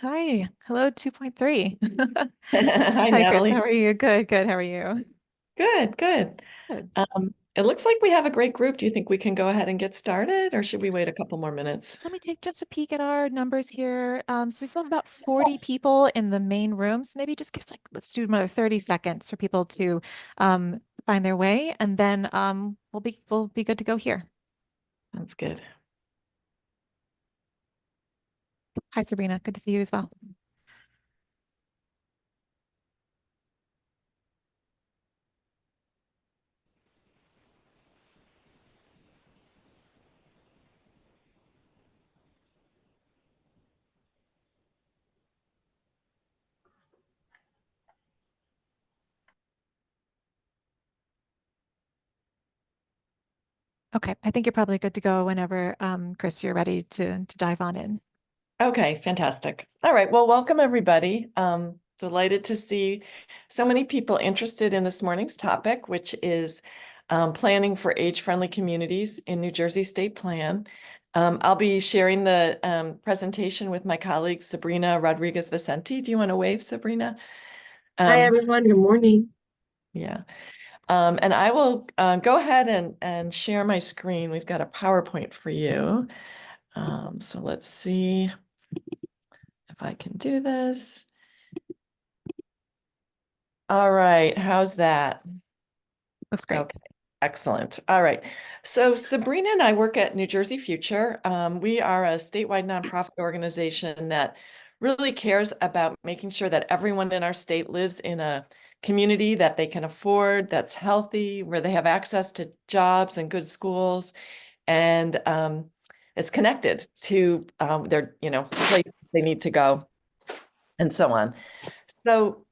Hi. Hello 2.3. Hi, Hi, Chris. How Natalie. are you? Good, good. How are you? Good, good. Good. It looks like we have a great group. Do you think we can go ahead and get started, or should we wait a Yes. couple more minutes? Let me take just a peek at our numbers here. So we still have about 40 people in the main room. So maybe just give let's do another 30 seconds for people to find their way, and then we'll be good to go here. That's good. Hi, Sabrina. Good to see you as well. Okay, I think you're probably good to go whenever, Chris, you're ready to dive on in. Okay, fantastic. All right, well, welcome everybody. Delighted to see so many people interested in this morning's topic, which is planning for age-friendly communities in New Jersey State Plan. I'll be sharing the presentation with my colleague Sabrina Rodriguez Vicente. Do you want to wave, Sabrina? Hi, Um, everyone. Good morning. yeah. And I will go ahead and share my screen. We've got a PowerPoint for you. So let's see if I can do this. All right, how's that? Looks great. Okay, excellent. All right. So Sabrina and I work at New Jersey Future. We are a statewide nonprofit organization that really cares about making sure that everyone in our state lives in a community that they can afford, that's healthy, where they have access to jobs and good schools, and it's connected to their, place they need to go, and so on. So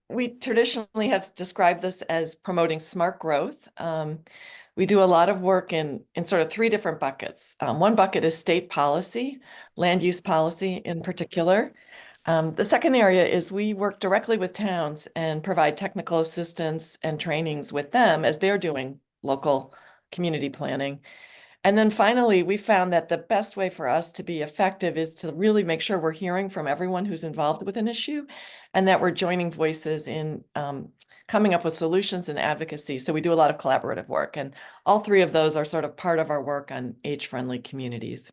we traditionally have described this as promoting smart growth. We do a lot of work in sort of three different buckets. One bucket is state policy, land use policy in particular. The second area is we work directly with towns and provide technical assistance and trainings with them as they're doing local community planning. And then finally, we found that the best way for us to be effective is to really make sure we're hearing from everyone who's involved with an issue and that we're joining voices in coming up with solutions and advocacy. So we do a lot of collaborative work, and all three of those are sort of part of our work on age-friendly communities.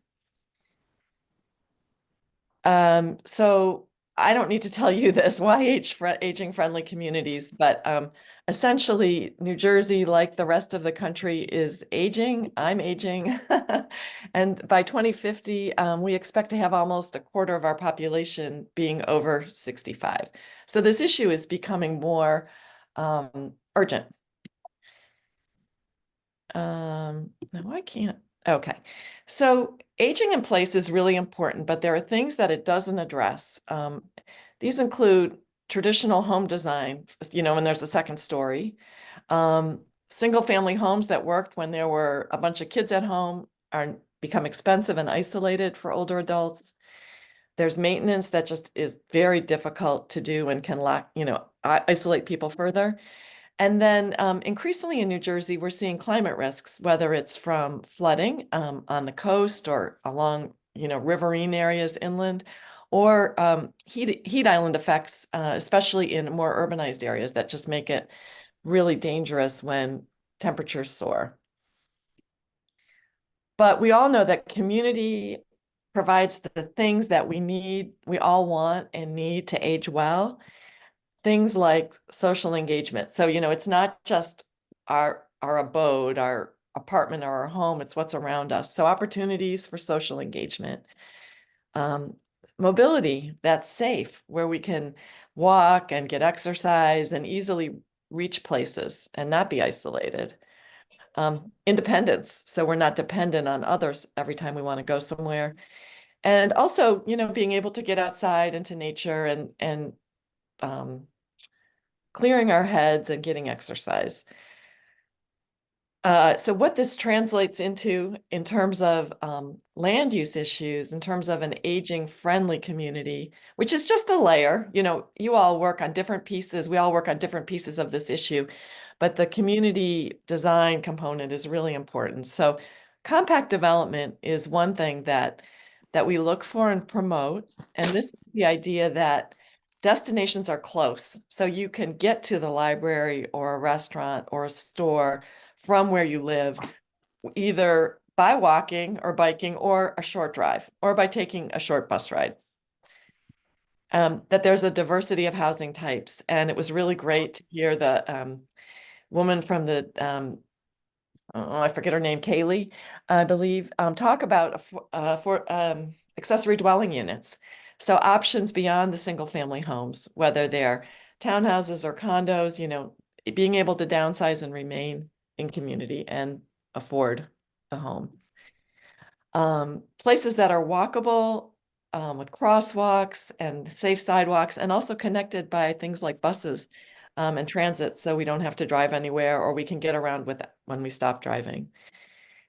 So I don't need to tell you this, why aging friendly communities, but essentially New Jersey, like the rest of the country, is aging. I'm aging. And by 2050, we expect to have almost a quarter of our population being over 65. So this issue is becoming more urgent. No, I can't. Okay. So aging in place is really important, but there are things that it doesn't address. These include traditional home design, when there's a second story. Single family homes that worked when there were a bunch of kids at home are become expensive and isolated for older adults. There's maintenance that just is very difficult to do and can isolate people further. And then increasingly in New Jersey, we're seeing climate risks, whether it's from flooding on the coast or along, riverine areas inland, or heat island effects, especially in more urbanized areas that just make it really dangerous when temperatures soar. But we all know that community provides the things that we all want and need to age well. Things like social engagement. So, it's not just our abode, our apartment or our home, it's what's around us. So opportunities for social engagement. Um, Mobility that's safe, where we can walk and get exercise and easily reach places and not be isolated. Independence, so we're not dependent on others every time we want to go somewhere. And also, being able to get outside into nature and um, clearing our heads and getting exercise. So what this translates into in terms of land use issues, in terms of an aging friendly community, which is just a layer, you all work on different pieces. We all work on different pieces of this issue, but the community design component is really important. So compact development is one thing that that we look for and promote. And this is the idea that destinations are close. So you can get to the library or a restaurant or a store from where you live, either by walking or biking or a short drive or by taking a short bus ride. That there's a diversity of housing types. And it was really great to hear the woman from the I forget her name, Kaylee, I believe, talk about accessory dwelling units. So options beyond the single family homes, whether they're townhouses or condos, being able to downsize and remain in community and afford the home. Places that are walkable, with crosswalks and safe sidewalks, and also connected by things like buses and transit, so we don't have to drive anywhere, or we can get around with it when we stop driving.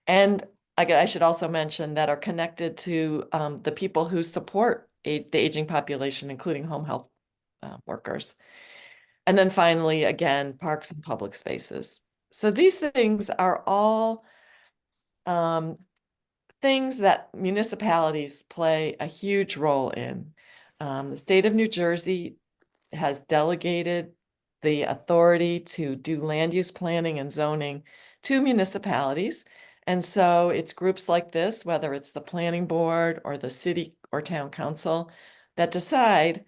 And I should also mention that are connected to the people who support the aging population, including home health workers. And then finally, again, parks and public spaces. So these things are all things that municipalities play a huge role in. The state of New Jersey has delegated the authority to do land use planning and zoning to municipalities. And so it's groups like this, whether it's the planning board or the city or town council, that decide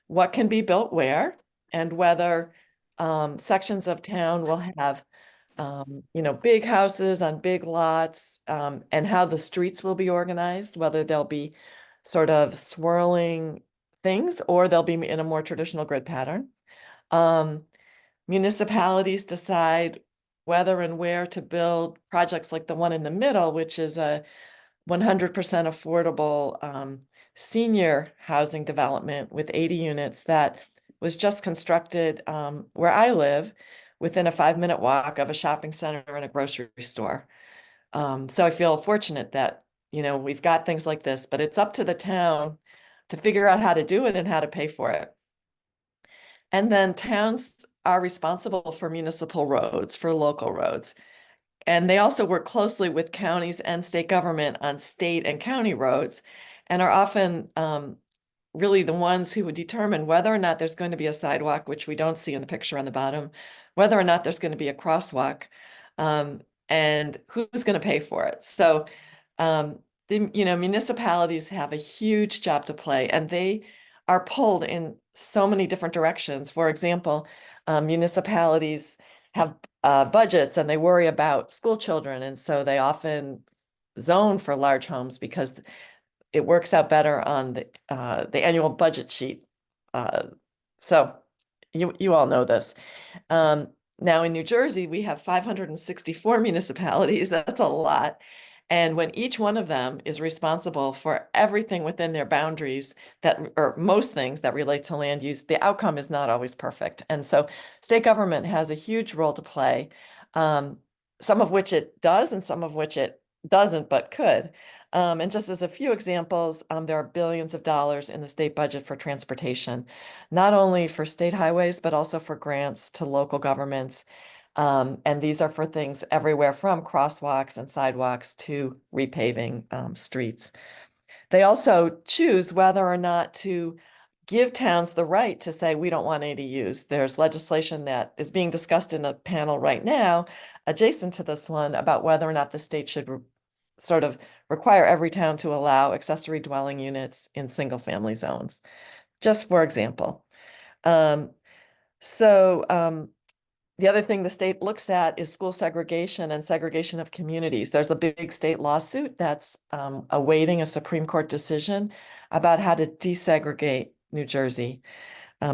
what can be built where and whether sections of town will have big houses on big lots, and how the streets will be organized, whether they'll be sort of swirling things or they'll be in a more traditional grid pattern. Municipalities decide whether and where to build projects like the one in the middle, which is a 100% affordable senior housing development with 80 units that was just constructed where I live, within a 5-minute walk of a shopping center and a grocery store. So I feel fortunate that, we've got things like this, but it's up to the town to figure out how to do it and how to pay for it. And then towns are responsible for municipal roads, for local roads. And they also work closely with counties and state government on state and county roads, and are often really the ones who would determine whether or not there's going to be a sidewalk, which we don't see in the picture on the bottom, whether or not there's going to be a crosswalk, and who's going to pay for it. So, municipalities have a huge job to play, and they are pulled in so many different directions. For example, municipalities have budgets and they worry about school children, and so they often zone for large homes because it works out better on the annual budget sheet. So you all know this. Now in New Jersey, we have 564 municipalities. That's a lot. And when each one of them is responsible for everything within their boundaries or most things that relate to land use, the outcome is not always perfect. And so state government has a huge role to play, some of which it does and some of which it doesn't, but could. And just as a few examples, there are billions of dollars in the state budget for transportation, not only for state highways, but also for grants to local governments. And these are for things everywhere from crosswalks and sidewalks to repaving streets. They also choose whether or not to give towns the right to say, we don't want ADUs. There's legislation that is being discussed in a panel right now, adjacent to this one, about whether or not the state should sort of require every town to allow accessory dwelling units in single family zones, just for example. The other thing the state looks at is school segregation and segregation of communities. There's a big state lawsuit that's awaiting a Supreme Court decision about how to desegregate New Jersey,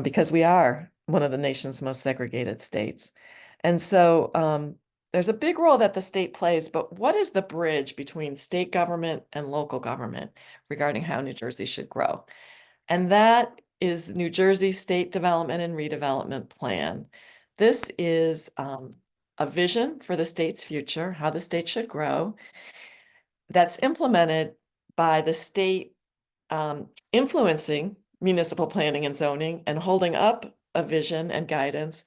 because we are one of the nation's most segregated states. And so there's a big role that the state plays, but what is the bridge between state government and local government regarding how New Jersey should grow? And that is the New Jersey State Development and Redevelopment Plan. This is a vision for the state's future, how the state should grow, that's implemented by the state influencing municipal planning and zoning and holding up a vision and guidance,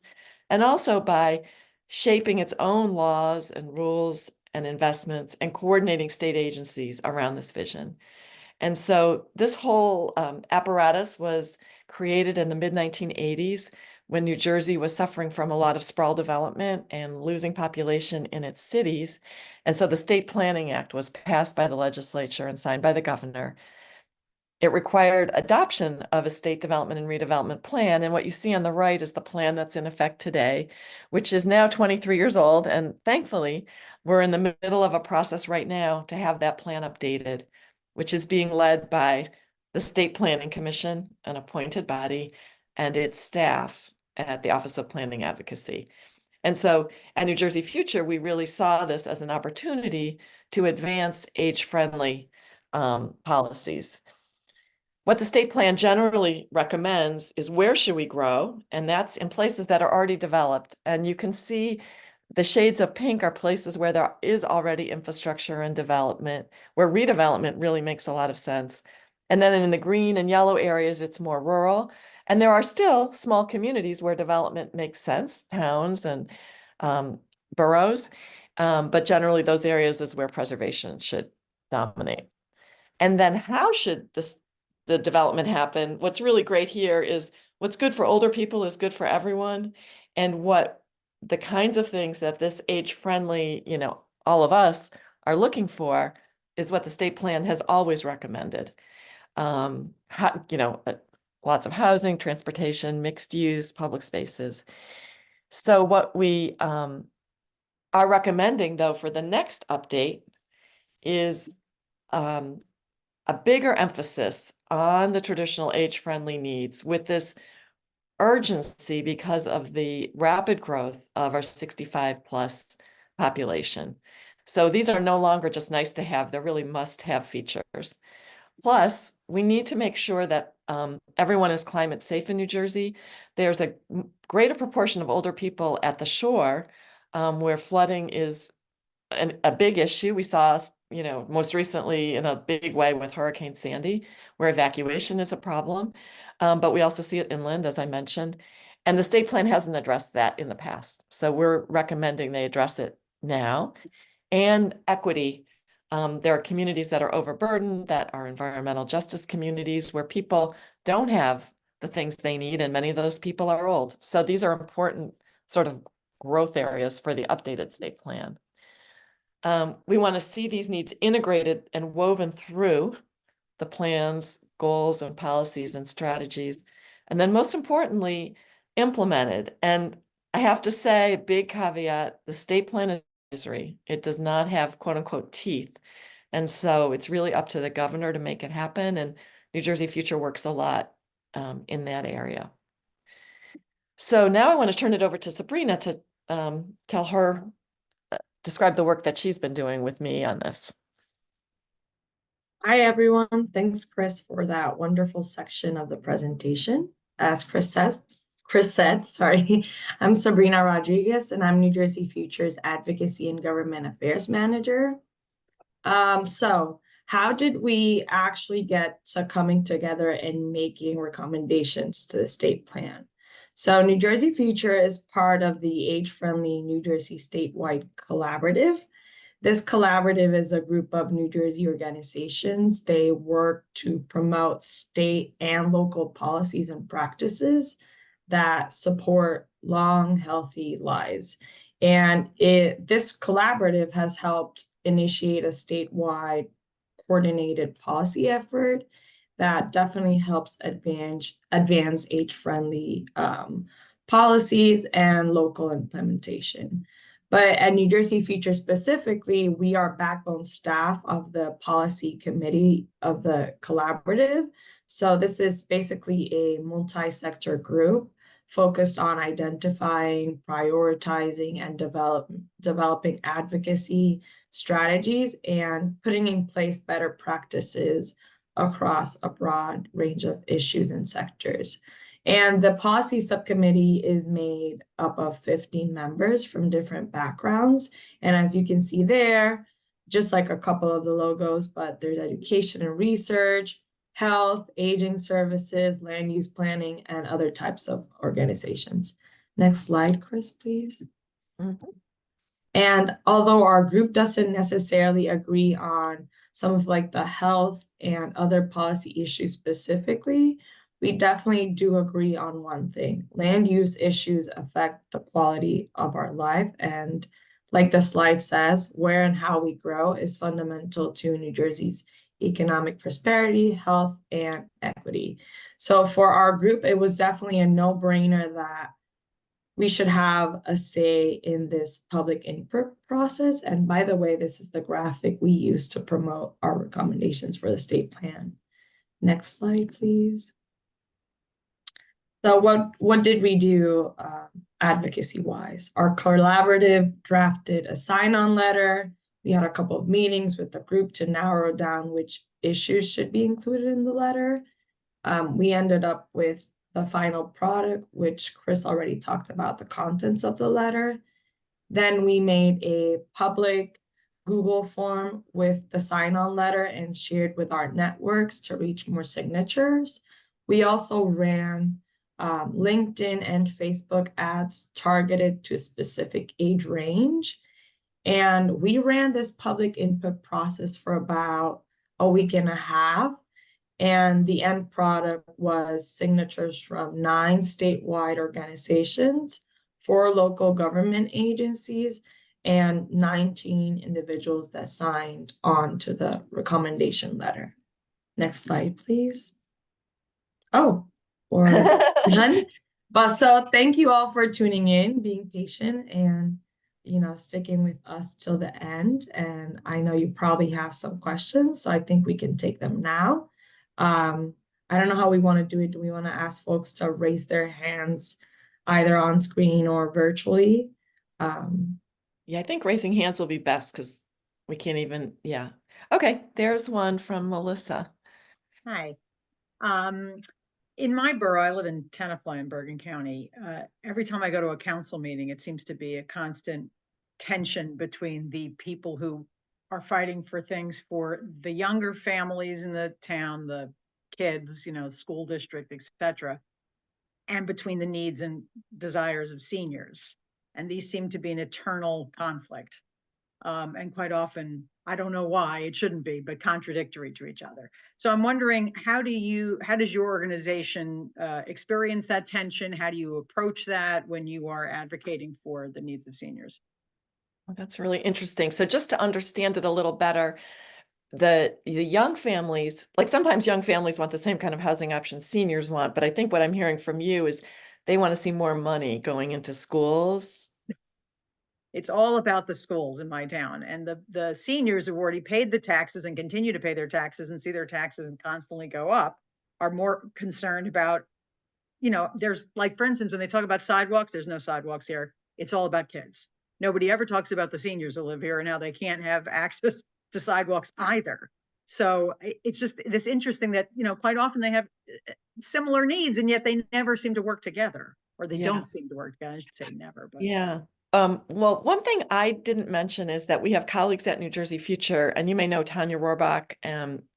and also by shaping its own laws and rules and investments and coordinating state agencies around this vision. And so this whole apparatus was created in the mid-1980s when New Jersey was suffering from a lot of sprawl development and losing population in its cities. And so the State Planning Act was passed by the legislature and signed by the governor. It required adoption of a state development and redevelopment plan. And what you see on the right is the plan that's in effect today, which is now 23 years old. And thankfully, we're in the middle of a process right now to have that plan updated, which is being led by the State Planning Commission, an appointed body, and its staff at the Office of Planning Advocacy. And so at New Jersey Future, we really saw this as an opportunity to advance age-friendly policies. What the state plan generally recommends is where should we grow? And that's in places that are already developed. And you can see the shades of pink are places where there is already infrastructure and development, where redevelopment really makes a lot of sense. And then in the green and yellow areas, it's more rural. And there are still small communities where development makes sense, towns and boroughs. But generally, those areas is where preservation should dominate. And then how should the development happen? What's really great here is what's good for older people is good for everyone. And what the kinds of things that this age-friendly, all of us are looking for is what the state plan has always recommended. Lots of housing, transportation, mixed use, public spaces. So what we are recommending, though, for the next update is a bigger emphasis on the traditional age-friendly needs with this urgency because of the rapid growth of our 65 plus population. So these are no longer just nice to have, they're really must-have features. Plus, we need to make sure that everyone is climate safe in New Jersey. There's a greater proportion of older people at the shore where flooding is a big issue. We saw, most recently in a big way with Hurricane Sandy, where evacuation is a problem. But we also see it inland, as I mentioned. And the state plan hasn't addressed that in the past. So we're recommending they address it now. And equity. There are communities that are overburdened, that are environmental justice communities where people don't have the things they need, and many of those people are old. So these are important sort of growth areas for the updated state plan. We want to see these needs integrated and woven through the plans, goals, and policies and strategies. And then most importantly, implemented. And I have to say, big caveat, the state plan is advisory. It does not have quote unquote teeth. And so it's really up to the governor to make it happen. And New Jersey Future works a lot in that area. So now I want to turn it over to Sabrina to describe the work that she's been doing with me on this. Hi, everyone. Thanks, Chris, for that wonderful section of the presentation. As Chris said, sorry, I'm Sabrina Rodriguez, and I'm New Jersey Future's Advocacy and Government Affairs Manager. So how did we actually get to coming together and making recommendations to the state plan? So New Jersey Future is part of the Age-Friendly New Jersey Statewide Collaborative. This collaborative is a group of New Jersey organizations. They work to promote state and local policies and practices that support long, healthy lives. And this collaborative has helped initiate a statewide coordinated policy effort that definitely helps advance age-friendly policies and local implementation. But at New Jersey Future specifically, we are backbone staff of the policy committee of the collaborative. So this is basically a multi-sector group focused on identifying, prioritizing, and developing advocacy strategies and putting in place better practices across a broad range of issues and sectors. And the policy subcommittee is made up of 15 members from different backgrounds. And as you can see there, just like a couple of the logos, but there's education and research, health, aging services, land use planning, and other types of organizations. Next slide, Chris, please. Mm-hmm. And although our group doesn't necessarily agree on some of like the health and other policy issues specifically, we definitely do agree on one thing. Land use issues affect the quality of our life. And like the slide says, where and how we grow is fundamental to New Jersey's economic prosperity, health, and equity. So for our group, it was definitely a no-brainer that we should have a say in this public input process. And by the way, this is the graphic we use to promote our recommendations for the state plan. Next slide, please. So what did we do advocacy-wise? Our collaborative drafted a sign-on letter. We had a couple of meetings with the group to narrow down which issues should be included in the letter. We ended up with the final product, which Chris already talked about the contents of the letter. Then we made a public Google form with the sign-on letter and shared with our networks to reach more signatures. We also ran LinkedIn and Facebook ads targeted to a specific age range. And we ran this public input process for about a week and a half. And the end product was signatures from 9 statewide organizations, 4 local government agencies, and 19 individuals that signed on to the recommendation letter. Next slide, please. Oh, or done. But so thank you all for tuning in, being patient, and sticking with us till the end. And I know you probably have some questions, so I think we can take them now. I don't know how we want to do it. Do we want to ask folks to raise their hands either on screen or virtually? Yeah, I think raising hands will be best because we can't even, yeah. Okay, there's one from Melissa. Hi. In my borough, I live in Tenafly in Bergen County. Every time I go to a council meeting, it seems to be a constant tension between the people who are fighting for things for the younger families in the town, the kids, school district, etc., and between the needs and desires of seniors. And these seem to be an eternal conflict. And quite often, I don't know why it shouldn't be, but contradictory to each other. So I'm wondering, how does your organization experience that tension? How do you approach that when you are advocating for the needs of seniors? Well, that's really interesting. So just to understand it a little better, the young families, like sometimes young families want the same kind of housing options seniors want, but I think what I'm hearing from you is they want to see more money going into schools. It's all about the schools in my town, and the seniors who already paid the taxes and continue to pay their taxes and see their taxes constantly go up are more concerned about, there's like, for instance, when they talk about sidewalks, there's no sidewalks here. It's all about kids. Nobody ever talks about the seniors who live here and how they can't have access to sidewalks either. So it's just this interesting that, quite often they have similar needs and yet they never seem to work together, or they don't seem to work together. I should say never, but yeah. Well, one thing I didn't mention is that we have colleagues at New Jersey Future, and you may know Tanya Rohrbach,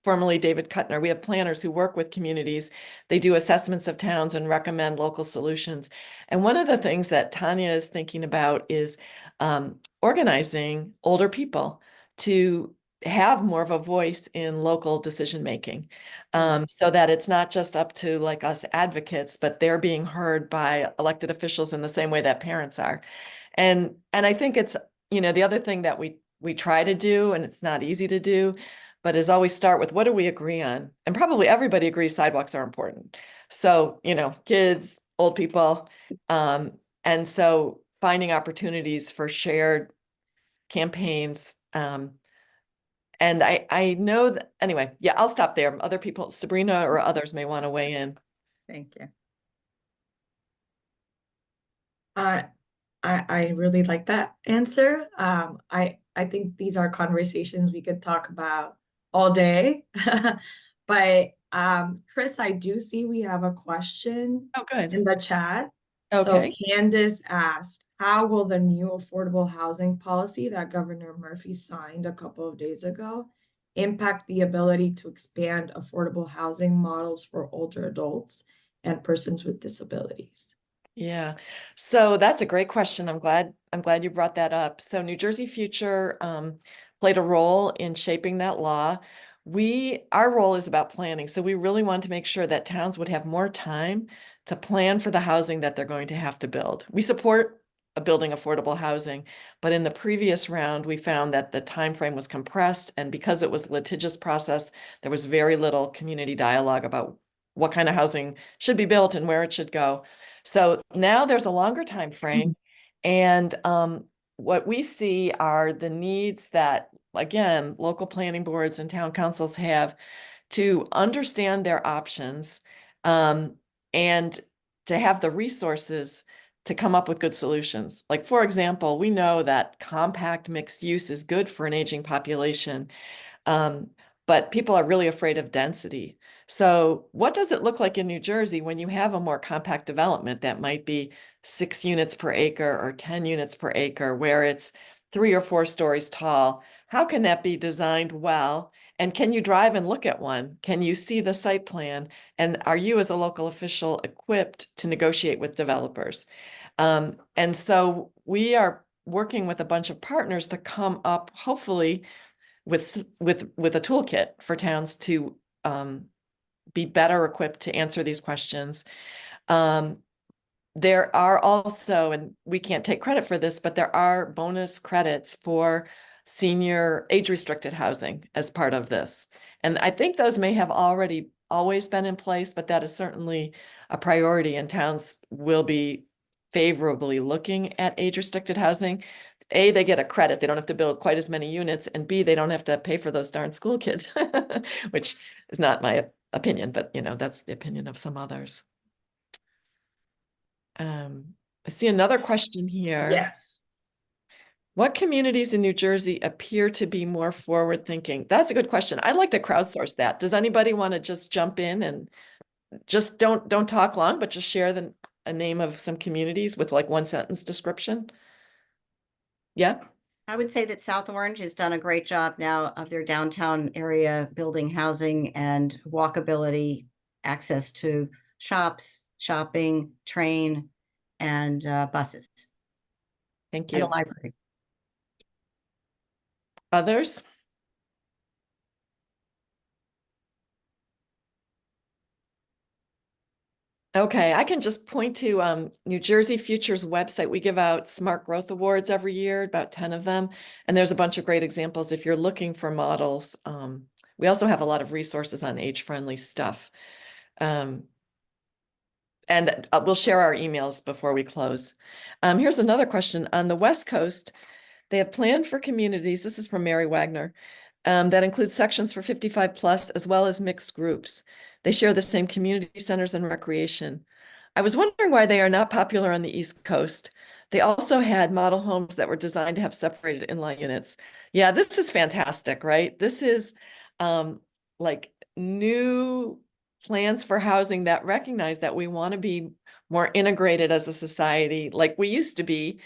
formerly David Kuttner. We have planners who work with communities. They do assessments of towns and recommend local solutions. And one of the things that Tanya is thinking about is organizing older people to have more of a voice in local decision making, so that it's not just up to like us advocates, but they're being heard by elected officials in the same way that parents are. And I think it's, the other thing that we try to do, and it's not easy to do, but is always start with what do we agree on? And probably everybody agrees sidewalks are important. So, kids, old people. And so finding opportunities for shared campaigns. And I know that, anyway, yeah, I'll stop there. Other people, Sabrina or others may want to weigh in. thank you. I really like that answer. I think these are conversations we could talk about all day. But Chris, I do see we have a question Oh, good. in the chat. So Okay. Candace asked, how will the new affordable housing policy that Governor Murphy signed a couple of days ago impact the ability to expand affordable housing models for older adults and persons with disabilities? Yeah, so that's a great question. I'm glad you brought that up. So New Jersey Future played a role in shaping that law. Our role is about planning. So we really want to make sure that towns would have more time to plan for the housing that they're going to have to build. We support building affordable housing, but in the previous round, we found that the time frame was compressed, and because it was a litigious process, there was very little community dialogue about what kind of housing should be built and where it should go. So now there's a longer time frame, and what we see are the needs that, again, local planning boards and town councils have to understand their options, and to have the resources to come up with good solutions. Like, for example, we know that compact mixed use is good for an aging population, but people are really afraid of density. So what does it look like in New Jersey when you have a more compact development that might be 6 units per acre or 10 units per acre, where it's 3 or 4 stories tall? How can that be designed well? And can you drive and look at one? Can you see the site plan? And are you, as a local official, equipped to negotiate with developers? And so we are working with a bunch of partners to come up, hopefully, with a toolkit for towns to be better equipped to answer these questions. There are also, and we can't take credit for this, but there are bonus credits for senior age-restricted housing as part of this. And I think those may have always been in place, but that is certainly a priority, and towns will be favorably looking at age-restricted housing. A, they get a credit. They don't have to build quite as many units, and B, they don't have to pay for those darn school kids, which is not my opinion, but that's the opinion of some others. I see another question here. Yes. What communities in New Jersey appear to be more forward-thinking? That's a good question. I'd like to crowdsource that. Does anybody want to just jump in and just don't talk long, but just share a name of some communities with like 1-sentence description? Yeah. I would say that South Orange has done a great job now of their downtown area, building housing and walkability, access to shops, shopping, train, and buses, Thank and the you. library. Others? Okay, I can just point to New Jersey Future's website. We give out Smart Growth Awards every year, about 10 of them. And there's a bunch of great examples if you're looking for models. We also have a lot of resources on age-friendly stuff. And we'll share our emails before we close. Here's another question. On the West Coast, they have planned for communities, this is from Mary Wagner, that includes sections for 55 plus as well as mixed groups. They share the same community centers and recreation. I was wondering why they are not popular on the East Coast. They also had model homes that were designed to have separated in-law units. Yeah, this is fantastic, right? This is like new plans for housing that recognize that we want to be more integrated as a society, like we used to be,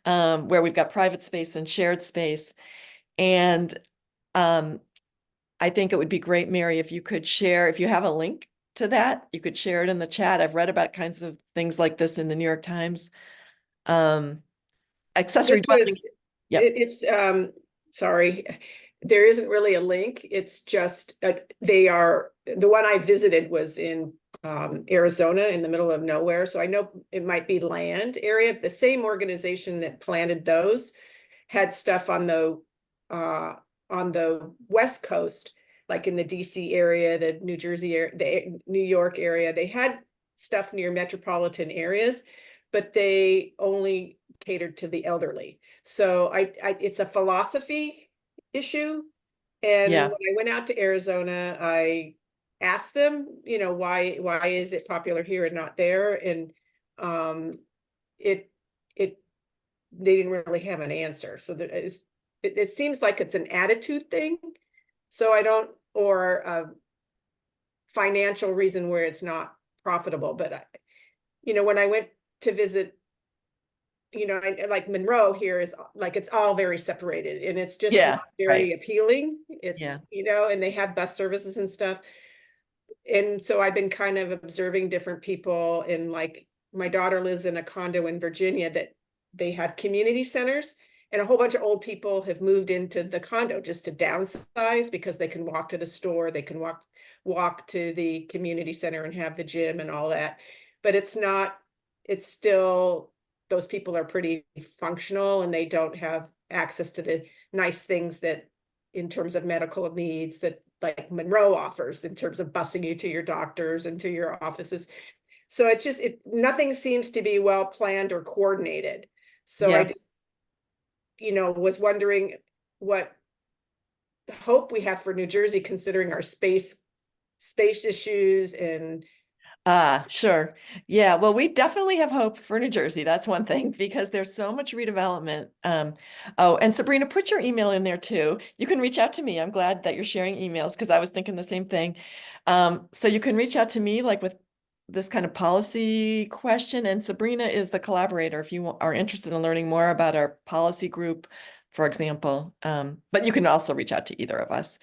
where we've got private space and shared space. And I think it would be great, Mary, if you could share, if you have a link to that, you could share it in the chat. I've read about kinds of things like this in the New York Times. Accessory dwelling. Yep. It's sorry, there isn't really a link. It's just the one I visited was in Arizona, in the middle of nowhere. So I know it might be land area. The same organization that planted those had stuff on the West Coast, like in the DC area, the New Jersey area, the New York area. They had stuff near metropolitan areas, but they only catered to the elderly. So it's a philosophy issue. And Yeah. when I went out to Arizona, I asked them, why is it popular here and not there? And they didn't really have an answer. So it seems like it's an attitude thing. So or a financial reason where it's not profitable. But when I went to visit, like Monroe here is like, it's all very separated, and it's just not very appealing. It's, and they have bus services and stuff. And so I've been kind of observing different people, and like my daughter lives in a condo in Virginia that they have community centers, And a whole bunch of old people have moved into the condo just to downsize because they can walk to the store, they can walk to the community center and have the gym and all that. But it's still, those people are pretty functional and they don't have access to the nice things that, in terms of medical needs, that like Monroe offers in terms of busing you to your doctors and to your offices. So it's just, nothing seems to be well planned or coordinated. So I Yeah. just, was wondering what hope we have for New Jersey, considering our space issues and. Sure. Yeah, well, we definitely have hope for New Jersey. That's one thing, because there's so much redevelopment. Oh, and Sabrina, put your email in there too. You can reach out to me. I'm glad that you're sharing emails because I was thinking the same thing. So you can reach out to me like with this kind of policy question, and Sabrina is the collaborator if you are interested in learning more about our policy group, for example. But you can also reach out to either of us.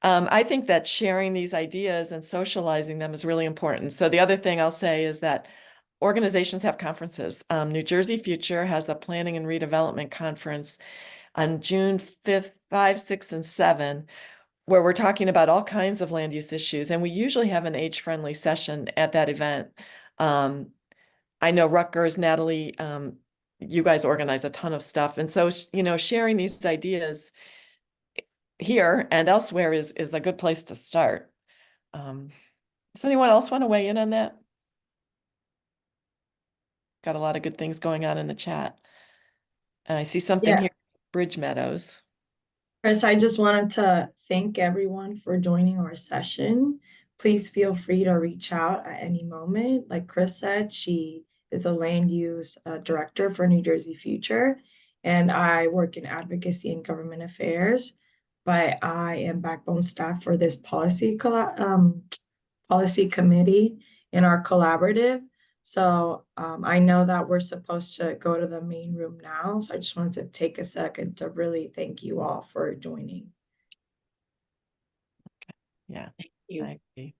I think that sharing these ideas and socializing them is really important. So the other thing I'll say is that organizations have conferences. New Jersey Future has a Planning and Redevelopment Conference on June 5th, 5, 6, and 7, where we're talking about all kinds of land use issues. And we usually have an age-friendly session at that event. I know Rutgers, Natalie, you guys organize a ton of stuff. And so, sharing these ideas here and elsewhere is a good place to start. Does anyone else want to weigh in on that? Got a lot of good things going on in the chat. I see something Yeah. here, Bridge Meadows. Chris, I just wanted to thank everyone for joining our session. Please feel free to reach out at any moment. Like Chris said, she is a land use director for New Jersey Future, and I work in advocacy and government affairs, but I am backbone staff for this policy committee in our collaborative. So I know that we're supposed to go to the main room now. So I just wanted to take a second to really thank you all for joining. Yeah, Thank you. I agree.